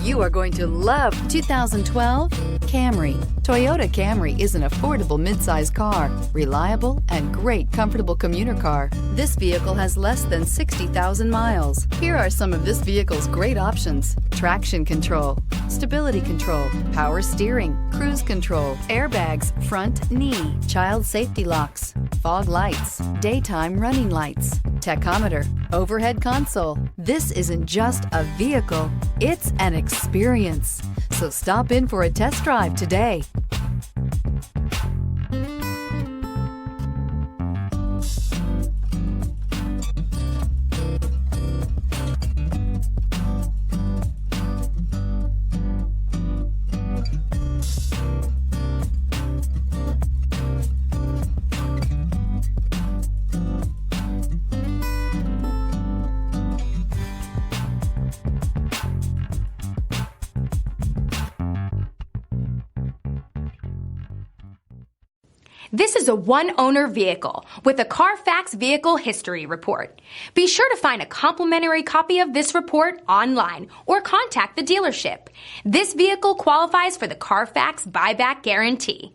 You are going to love 2012 Camry. Toyota Camry is an affordable midsize car, reliable and great comfortable commuter car. This vehicle has less than 60,000 miles. Here are some of this vehicle's great options: traction control, stability control, power steering, cruise control, airbags, front knee, child safety locks, fog lights, daytime running lights, tachometer, overhead console. This isn't just a vehicle, it's an experience. So stop in for a test drive today. This is a one-owner vehicle with a Carfax Vehicle History Report. Be sure to find a complimentary copy of this report online or contact the dealership. This vehicle qualifies for the Carfax Buyback Guarantee.